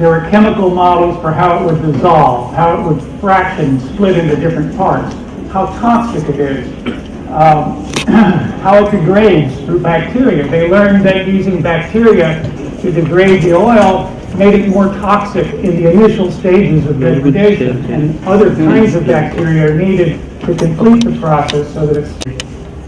There were chemical models for how it would dissolve, how it would fraction, split into different parts, how toxic it is, how it degrades through bacteria. They learned that using bacteria to degrade the oil made it more toxic in the initial stages of degradation, and other kinds of bacteria are needed to complete the process so that it's,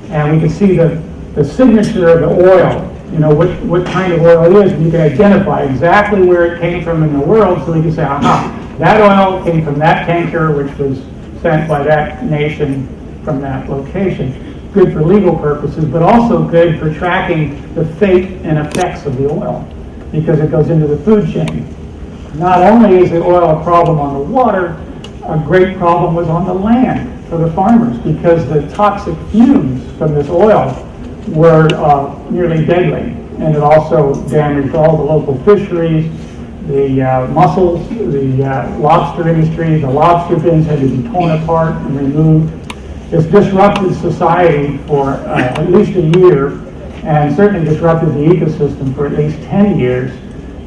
and we can see the signature of the oil, you know, what kind of oil it is, and you can identify exactly where it came from in the world, so we can say, aha, that oil came from that tanker, which was sent by that nation from that location. Good for legal purposes, but also good for tracking the fate and effects of the oil, because it goes into the food chain. Not only is the oil a problem on the water, a great problem was on the land for the farmers, because the toxic fumes from this oil were nearly deadly, and it also damaged all the local fisheries, the mussels, the lobster industry. The lobster bins had to be torn apart and removed. It's disrupted society for at least a year, and certainly disrupted the ecosystem for at least 10 years,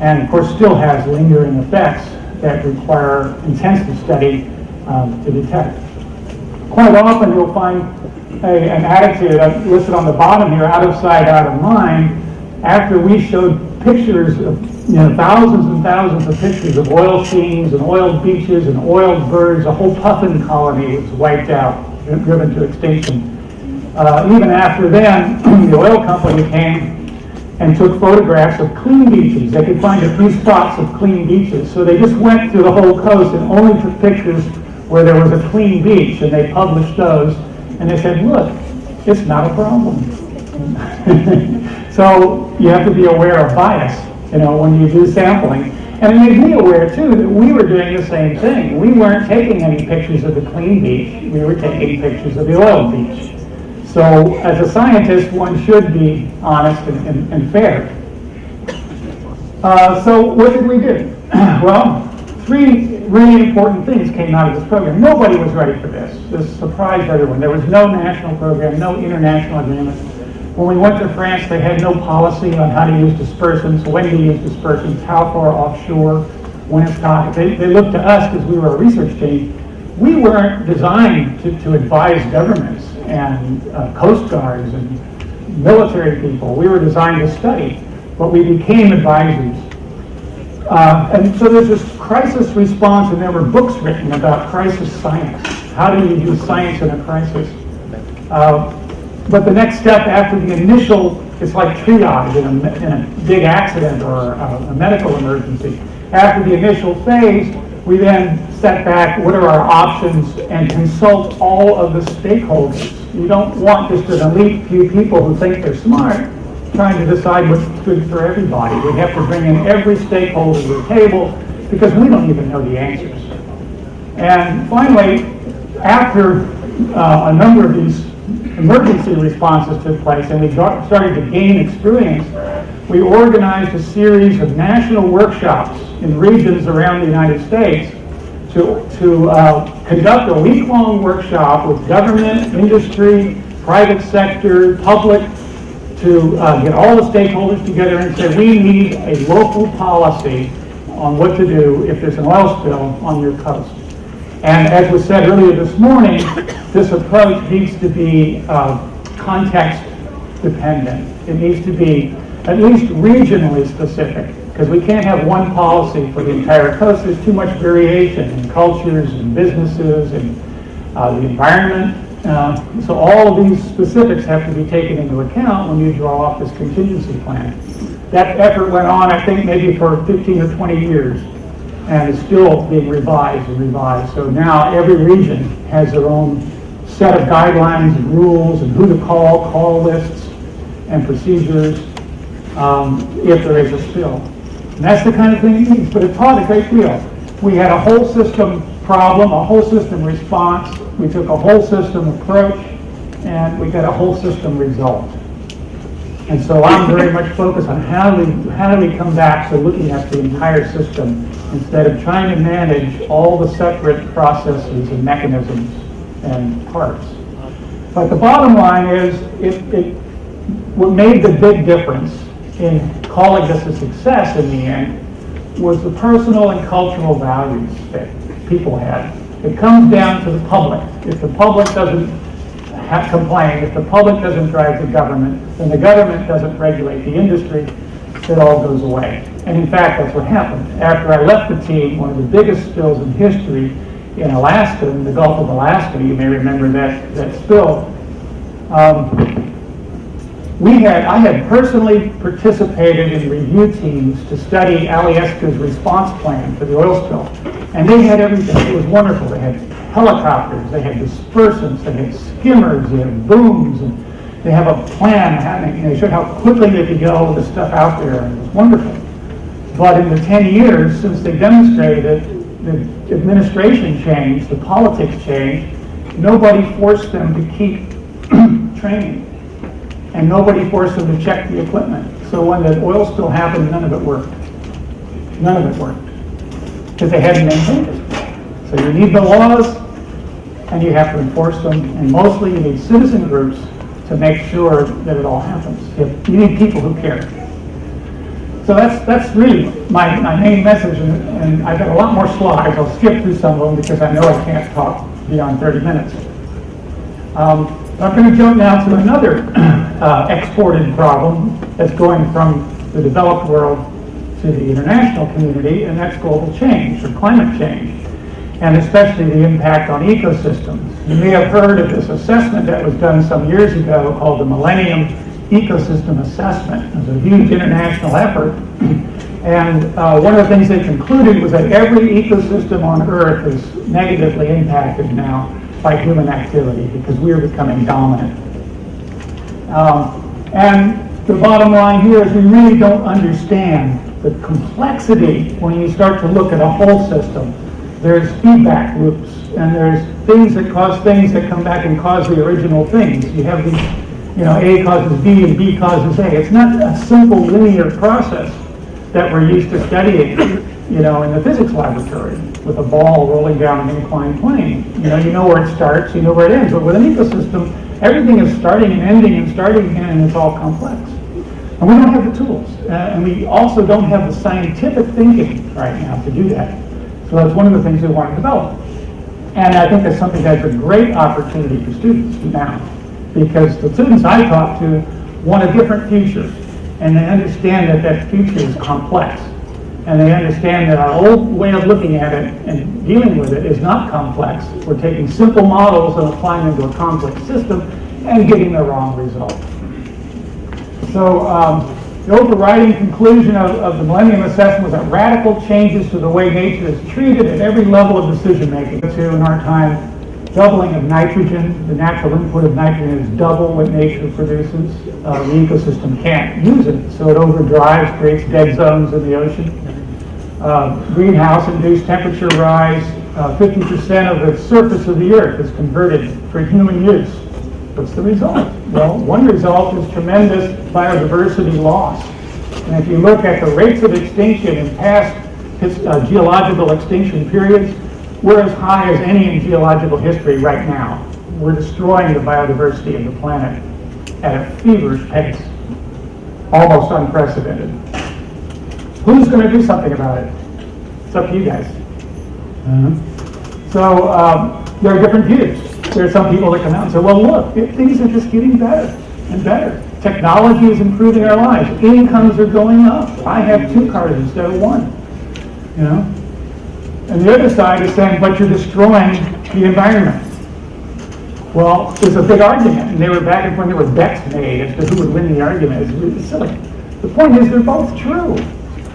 and of course still has lingering effects that require intensive study to detect. Quite often you'll find an attitude listed on the bottom here, out of sight, out of mind, after we showed pictures of, you know, thousands and thousands of pictures of oil seams and oiled beaches and oiled birds. A whole puffin colony was wiped out, driven to extinction. Even after then, the oil company came and took photographs of clean beaches. They could find a few spots of clean beaches. So they just went through the whole coast and only took pictures where there was a clean beach, and they published those. And they said, look, it's not a problem. So you have to be aware of bias, you know, when you do sampling. And it made me aware, too, that we were doing the same thing. We weren't taking any pictures of the clean beach. We were taking pictures of the oil beach. So as a scientist, one should be honest and fair. So what did we do? Well, three really important things came out of this program. Nobody was ready for this. This surprised everyone. There was no national program, no international agreement. When we went to France, they had no policy on how to use dispersants, when to use dispersants, how far offshore, when it's toxic. They looked to us because we were a research team. We weren't designed to advise governments and coast guards and military people. We were designed to study, but we became advisors. And so there's this crisis response, and there were books written about crisis science. How do you do science in a crisis? But the next step after the initial, it's like triage in a big accident or a medical emergency. After the initial phase, we then set back, what are our options, and consult all of the stakeholders. You don't want just an elite few people who think they're smart trying to decide what's good for everybody. We have to bring in every stakeholder to the table because we don't even know the answers. And finally, after a number of these emergency responses took place and we started to gain experience, we organized a series of national workshops in regions around the United States to conduct a week-long workshop with government, industry, private sector, public, to get all the stakeholders together and say, we need a local policy on what to do if there's an oil spill on your coast. And as was said earlier this morning, this approach needs to be context dependent. It needs to be at least regionally specific, because we can't have one policy for the entire coast. There's too much variation in cultures and businesses and the environment. So all of these specifics have to be taken into account when you draw up this contingency plan. That effort went on, I think, maybe for 15 or 20 years, and is still being revised and revised. So now every region has their own set of guidelines and rules and who to call lists and procedures if there is a spill. And that's the kind of thing it needs, but it taught a great deal. We had a whole system problem, a whole system response. We took a whole system approach, and we got a whole system result. And so I'm very much focused on how do we come back to looking at the entire system instead of trying to manage all the separate processes and mechanisms and parts. But the bottom line is, what made the big difference in calling this a success in the end was the personal and cultural values that people had. It comes down to the public. If the public doesn't complain, if the public doesn't drive the government, then the government doesn't regulate the industry, it all goes away. And in fact, that's what happened. After I left the team, one of the biggest spills in history in Alaska, in the Gulf of Alaska, you may remember that spill, I had personally participated in review teams to study Alyeska's response plan for the oil spill. And they had everything. It was wonderful. They had helicopters, they had dispersants, they had skimmers, they had booms, and they have a plan. They showed how quickly they could get all of this stuff out there, and it was wonderful. But in the 10 years since they demonstrated it, the administration changed, the politics changed, nobody forced them to keep training. And nobody forced them to check the equipment. So when the oil spill happened, none of it worked. None of it worked. Because they hadn't maintained it. So you need the laws, and you have to enforce them. And mostly you need citizen groups to make sure that it all happens. You need people who care. So that's really my main message. And I've got a lot more slides. I'll skip through some of them because I know I can't talk beyond 30 minutes. I'm going to jump now to another exported problem that's going from the developed world to the international community, and that's global change, or climate change, and especially the impact on ecosystems. You may have heard of this assessment that was done some years ago called the Millennium Ecosystem Assessment. It was a huge international effort, and one of the things they concluded was that every ecosystem on Earth is negatively impacted now by human activity because we are becoming dominant. And the bottom line here is we really don't understand the complexity when you start to look at a whole system. There's feedback loops, and there's things that cause things that come back and cause the original things. You have these, A causes B and B causes A. It's not a simple linear process that we're used to studying, in the physics laboratory with a ball rolling down an inclined plane. You know where it starts, you know where it ends. But with an ecosystem, everything is starting and ending and starting again, and it's all complex. And we don't have the tools. And we also don't have the scientific thinking right now to do that. So that's one of the things we want to develop. And I think that's something that's a great opportunity for students now. Because the students I talk to want a different future. And they understand that that future is complex. And they understand that our old way of looking at it and dealing with it is not complex. We're taking simple models and applying them to a complex system and getting the wrong result. So the overriding conclusion of the Millennium Assessment was that radical changes to the way nature is treated at every level of decision making. In our time, doubling of nitrogen, the natural input of nitrogen is double what nature produces. The ecosystem can't use it, so it overdrives, creates dead zones in the ocean. Greenhouse-induced temperature rise, 50% of the surface of the Earth is converted for human use. What's the result? Well, one result is tremendous biodiversity loss. And if you look at the rates of extinction in past geological extinction periods, we're as high as any in geological history right now. We're destroying the biodiversity of the planet at a feverish pace, almost unprecedented. Who's going to do something about it? It's up to you guys. So there are different views. There are some people that come out and say, well, look, things are just getting better and better. Technology is improving our lives. Incomes are going up. I have 2 cars instead of 1. And the other side is saying, but you're destroying the environment. Well, there's a big argument, and they were back when there were bets made as to who would win the argument. It's really silly. The point is they're both true.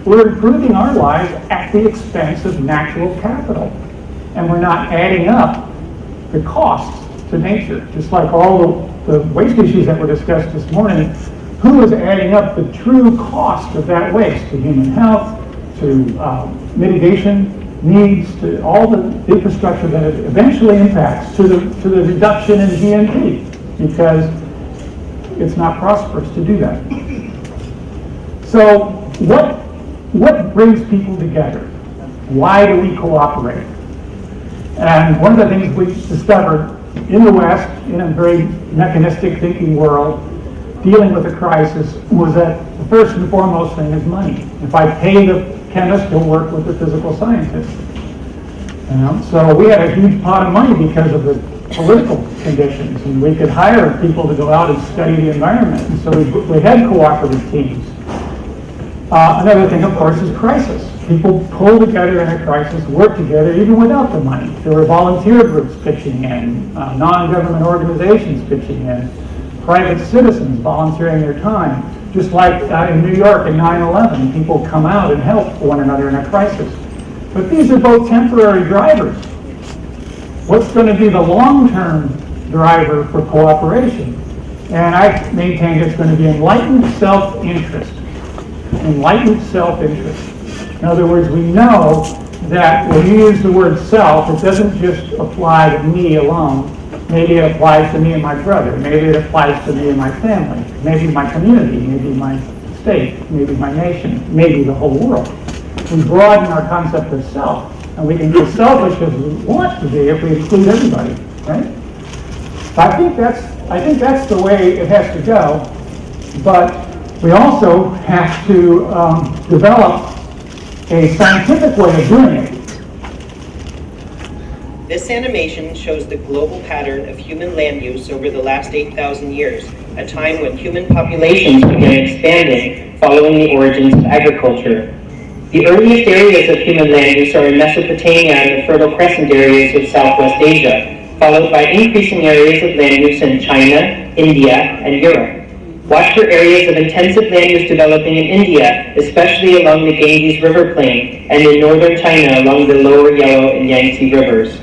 We're improving our lives at the expense of natural capital. And we're not adding up the costs to nature. Just like all the waste issues that were discussed this morning, who is adding up the true cost of that waste to human health, to mitigation needs, to all the infrastructure that it eventually impacts, to the reduction in GNP, because it's not prosperous to do that. So what brings people together? Why do we cooperate? And one of the things we discovered in the West, in a very mechanistic thinking world, dealing with a crisis, was that the first and foremost thing is money. If I pay the chemists to work with the physical scientists. So we had a huge pot of money because of the political conditions, and we could hire people to go out and study the environment. And so we had cooperative teams. Another thing, of course, is crisis. People pull together in a crisis, work together, even without the money. There were volunteer groups pitching in, non-government organizations pitching in, private citizens volunteering their time. Just like in New York in 9/11, people come out and help one another in a crisis. But these are both temporary drivers. What's going to be the long-term driver for cooperation? And I maintain it's going to be enlightened self-interest. Enlightened self-interest. In other words, we know that when you use the word self, it doesn't just apply to me alone. Maybe it applies to me and my brother. Maybe it applies to me and my family. Maybe my community. Maybe my state. Maybe my nation. Maybe the whole world. We broaden our concept of self. And we can be as selfish as we want to be if we include everybody, right? So I think that's the way it has to go. But we also have to develop a scientific way of doing it. This animation shows the global pattern of human land use over the last 8,000 years, a time when human populations began expanding following the origins of agriculture. The earliest areas of human land use are in Mesopotamia and the Fertile Crescent areas of Southwest Asia, followed by increasing areas of land use in China, India, and Europe. Watch for areas of intensive land use developing in India, especially along the Ganges River plain, and in northern China along the lower Yellow and Yangtze rivers.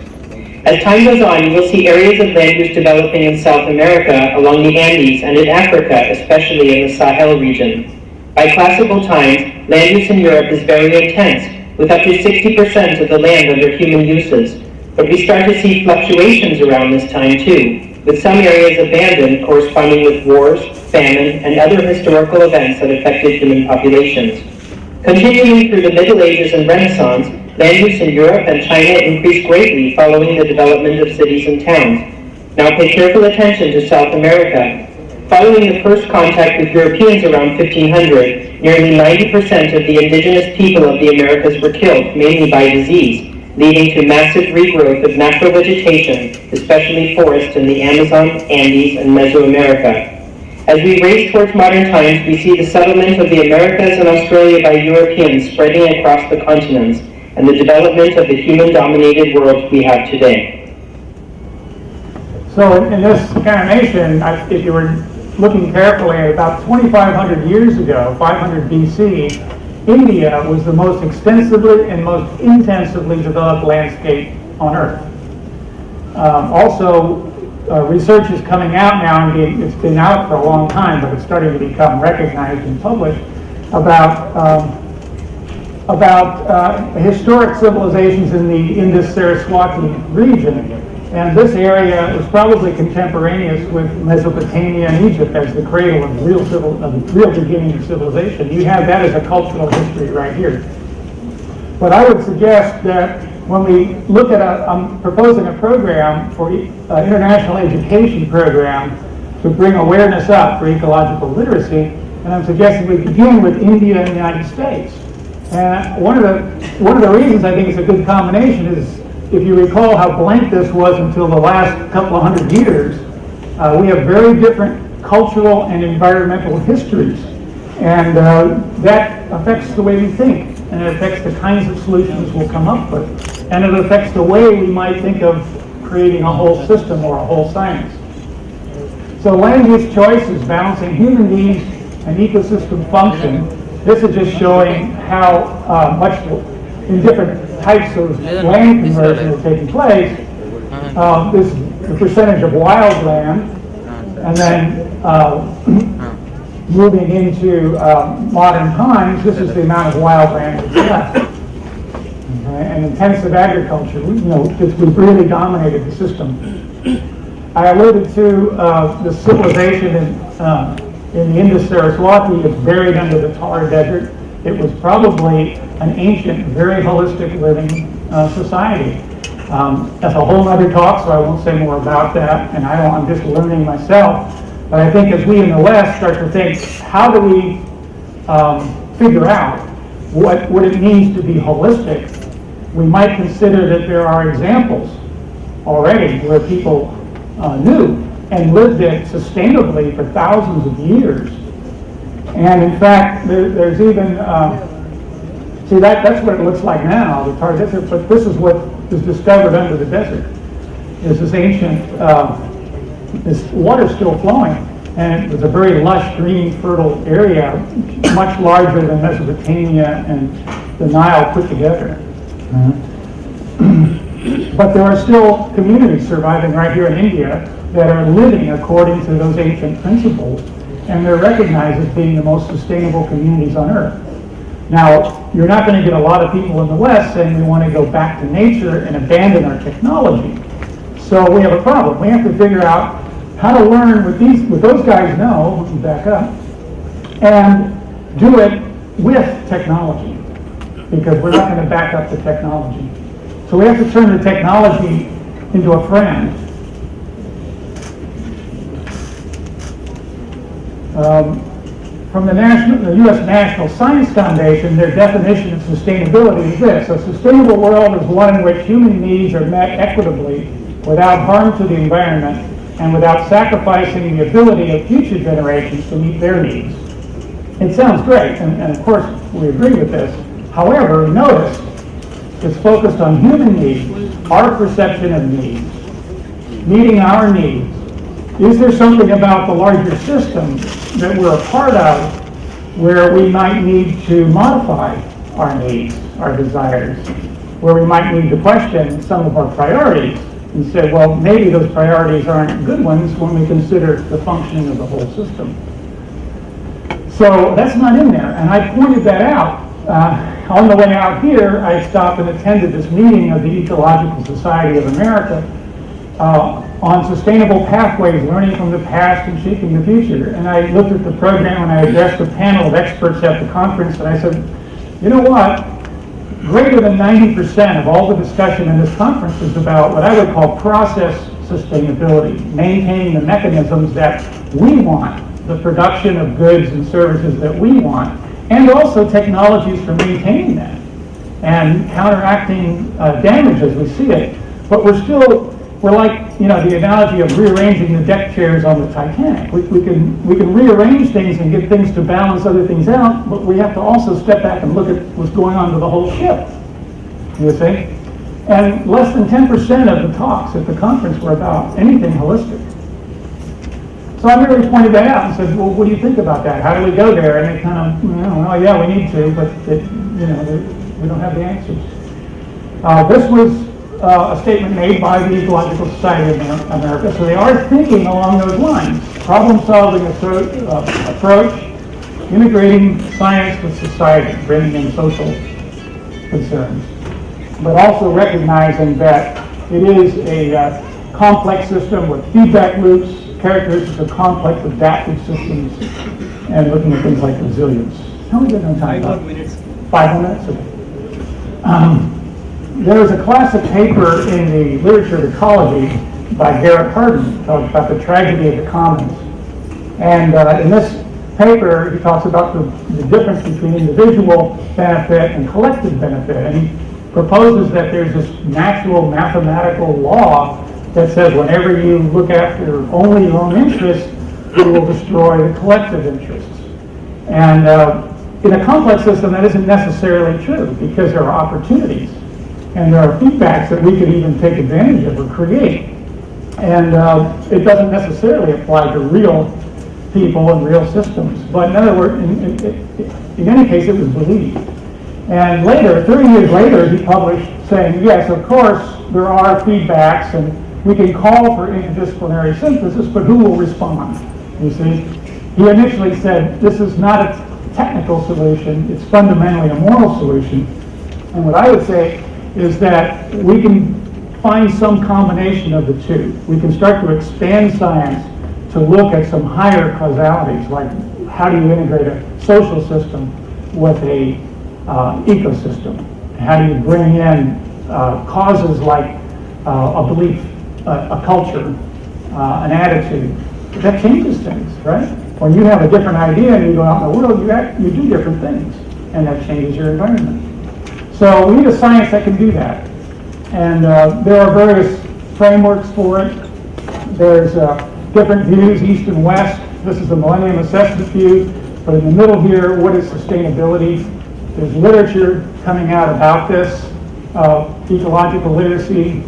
As time goes on, you will see areas of land use developing in South America along the Andes and in Africa, especially in the Sahel region. By classical times, land use in Europe is very intense, with up to 60% of the land under human uses. But we start to see fluctuations around this time too, with some areas abandoned corresponding with wars, famine, and other historical events that affected human populations. Continuing through the Middle Ages and Renaissance, land use in Europe and China increased greatly following the development of cities and towns. Now pay careful attention to South America. Following the first contact with Europeans around 1500, nearly 90% of the indigenous people of the Americas were killed, mainly by disease, leading to massive regrowth of natural vegetation, especially forests in the Amazon, Andes, and Mesoamerica. As we race towards modern times, we see the settlement of the Americas and Australia by Europeans spreading across the continents, and the development of the human-dominated world we have today. So in this animation, if you were looking carefully, about 2,500 years ago, 500 BC, India was the most extensively and most intensively developed landscape on Earth. Research is coming out now, and it's been out for a long time, but it's starting to become recognized and published, about historic civilizations in the Indus-Saraswati region. And this area is probably contemporaneous with Mesopotamia and Egypt as the cradle of the real beginning of civilization. You have that as a cultural history right here. But I would suggest that when we look at I'm proposing a program for international education program to bring awareness up for ecological literacy, and I'm suggesting we begin with India and the United States. And one of the reasons I think it's a good combination is, if you recall how blank this was until the last couple of hundred years, we have very different cultural and environmental histories. And that affects the way we think, and it affects the kinds of solutions we'll come up with. And it affects the way we might think of creating a whole system or a whole science. So land use choice is balancing human needs and ecosystem function. This is just showing how much in different types of land conversion is taking place. This is the percentage of wild land, and then moving into modern times, this is the amount of wild land that's left. Okay? And intensive agriculture, we've really dominated the system. I alluded to the civilization in the Indus-Saraswati. It's buried under the Thar desert. It was probably an ancient, very holistic living society. That's a whole other talk, so I won't say more about that, and I'm just learning myself. But I think as we in the West start to think, how do we figure out what it means to be holistic, we might consider that there are examples already where people knew and lived it sustainably for thousands of years. And in fact, there's even, see that's what it looks like now, the Thar Desert, but this is what is discovered under the desert. Is this ancient, this water's still flowing, and it was a very lush, green, fertile area, much larger than Mesopotamia and the Nile put together. But there are still communities surviving right here in India that are living according to those ancient principles, and they're recognized as being the most sustainable communities on Earth. Now, you're not going to get a lot of people in the West saying we want to go back to nature and abandon our technology. So we have a problem. We have to figure out how to learn what those guys know, back up, and do it with technology, because we're not going to back up the technology. So we have to turn the technology into a friend. From the U.S. National Science Foundation, their definition of sustainability is this: a sustainable world is one in which human needs are met equitably without harm to the environment and without sacrificing the ability of future generations to meet their needs. It sounds great, and of course we agree with this. However, notice it's focused on human needs, our perception of needs, meeting our needs. Is there something about the larger system that we're a part of where we might need to modify our needs, our desires, where we might need to question some of our priorities and say, well, maybe those priorities aren't good ones when we consider the functioning of the whole system. So that's not in there, and I pointed that out. On the way out here, I stopped and attended this meeting of the Ecological Society of America on sustainable pathways, learning from the past and shaping the future. And I looked at the program and I addressed a panel of experts at the conference, and I said, you know what? Greater than 90% of all the discussion in this conference is about what I would call process sustainability, maintaining the mechanisms that we want, the production of goods and services that we want, and also technologies for maintaining that and counteracting damage as we see it. But we're like, the analogy of rearranging the deck chairs on the Titanic. We can rearrange things and get things to balance other things out, but we have to also step back and look at what's going on to the whole ship, you see? And less than 10% of the talks at the conference were about anything holistic. So I really pointed that out and said, well, what do you think about that? How do we go there? And they kind of, well, yeah, we need to, but we don't have the answers. This was a statement made by the Ecological Society of America, so they are thinking along those lines. Problem-solving approach, integrating science with society, bringing in social concerns, but also recognizing that it is a complex system with feedback loops, characteristics of complex adaptive systems, and looking at things like resilience. How are we doing on time? 5 minutes. 5 minutes? Okay. There is a classic paper in the literature of ecology by Garrett Hardin called about the tragedy of the commons. And in this paper, he talks about the difference between individual benefit and collective benefit. And he proposes that there's this natural mathematical law that says whenever you look after only your own interests, you will destroy the collective interests. And in a complex system, that isn't necessarily true, because there are opportunities and there are feedbacks that we could even take advantage of or create. And it doesn't necessarily apply to real people and real systems. But in other words, in any case, it was believed. And later, 30 years later, he published saying, yes, of course, there are feedbacks, and we can call for interdisciplinary synthesis, but who will respond? You see? He initially said, this is not a technical solution, it's fundamentally a moral solution. And what I would say is that we can find some combination of the two. We can start to expand science to look at some higher causalities, like how do you integrate a social system with a ecosystem? How do you bring in causes like a belief, a culture, an attitude? That changes things, right? When you have a different idea and you go out in the world, you do different things. and that changes your environment. So we need a science that can do that. And there are various frameworks for it. There's different views, east and west. This is the Millennium assessment view. But in the middle here, what is sustainability? There's literature coming out about this, ecological literacy,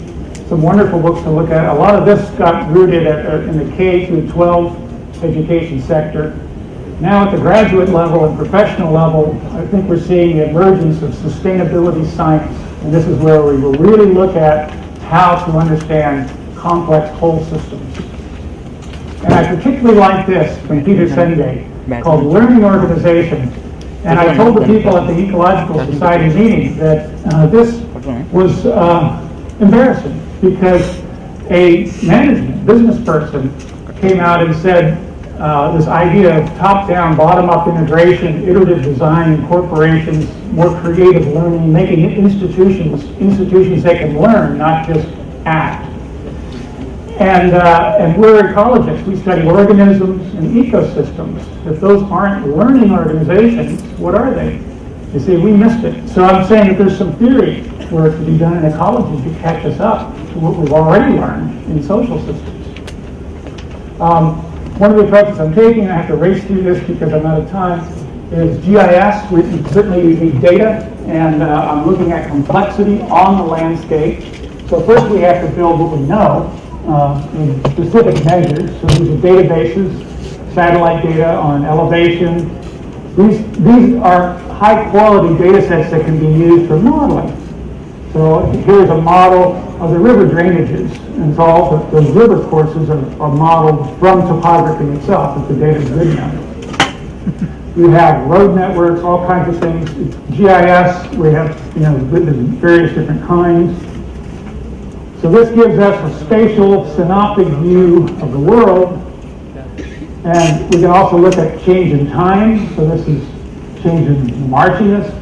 some wonderful books to look at. A lot of this got rooted in the K through 12 education sector. Now at the graduate level and professional level, I think we're seeing the emergence of sustainability science. And this is where we will really look at how to understand complex whole systems. And I particularly like this from Peter Senge, called Learning Organization. And I told the people at the Ecological Society meeting that this was embarrassing, because a management business person came out and said this idea of top-down, bottom-up integration, iterative design, incorporations, more creative learning, making institutions that can learn, not just act. And we're ecologists. We study organisms and ecosystems. If those aren't learning organizations, what are they? You see, we missed it. So I'm saying that there's some theory work to be done in ecology to catch us up to what we've already learned in social systems. One of the approaches I'm taking, I have to race through this because I'm out of time, is GIS. We certainly need data, and I'm looking at complexity on the landscape. So first we have to build what we know in specific measures. So these are databases, satellite data on elevation. These are high quality data sets that can be used for modeling. So here's a model of the river drainages, and so all those river courses are modeled from topography itself, if the data is good enough. We have road networks, all kinds of things. GIS, we have various different kinds. So this gives us a spatial synoptic view of the world, and we can also look at change in time. So this is change in marshiness.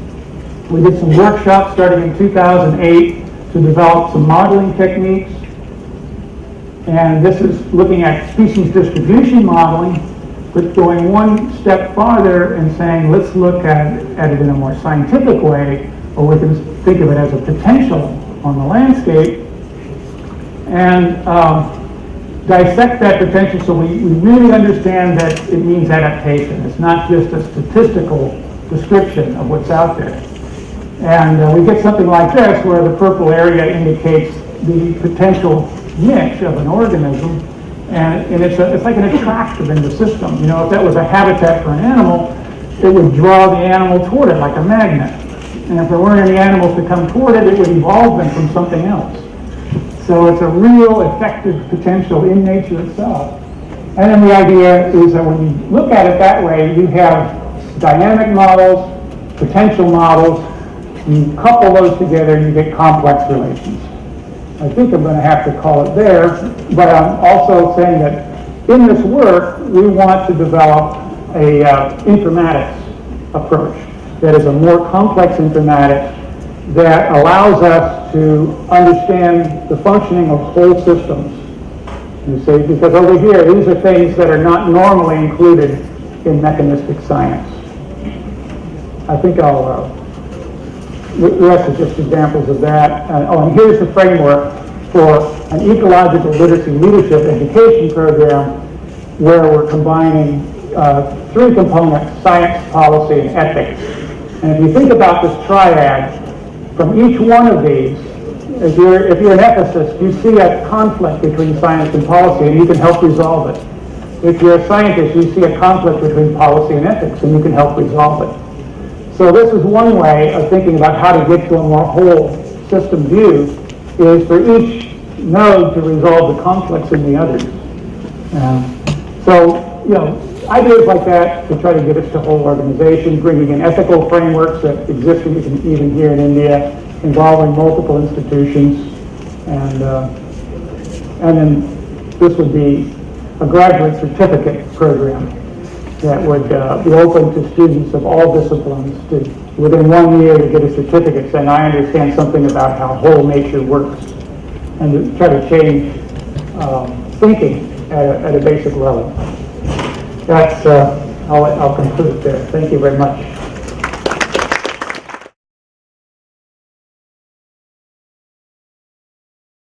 We did some workshops starting in 2008 to develop some modeling techniques. And this is looking at species distribution modeling, but going one step farther and saying, let's look at it in a more scientific way, or we can think of it as a potential on the landscape, and dissect that potential so we really understand that it means adaptation. It's not just a statistical description of what's out there. And we get something like this, where the purple area indicates the potential niche of an organism, and it's like an attractor in the system. You know, if that was a habitat for an animal, it would draw the animal toward it like a magnet. And if there weren't any animals to come toward it, it would evolve them from something else. So it's a real effective potential in nature itself. And then the idea is that when you look at it that way, you have dynamic models, potential models, you couple those together and you get complex relations. I think I'm going to have to call it there, but I'm also saying that in this work, we want to develop a informatics approach that is a more complex informatics that allows us to understand the functioning of whole systems. You see, because over here, these are things that are not normally included in mechanistic science. I think the rest is just examples of that. And here's the framework for an ecological literacy leadership education program where we're combining three components: science, policy, and ethics. And if you think about this triad, from each one of these, if you're an ethicist, you see a conflict between science and policy, and you can help resolve it. If you're a scientist, you see a conflict between policy and ethics, and you can help resolve it. So this is one way of thinking about how to get to a more whole system view, is for each node to resolve the conflicts in the others. So, ideas like that to try to get us to whole organization, bringing in ethical frameworks that exist even here in India, involving multiple institutions, and then this would be a graduate certificate program that would be open to students of all disciplines to, within 1 year, to get a certificate saying, I understand something about how whole nature works, and to try to change thinking at a basic level. That's, I'll conclude there. Thank you very much.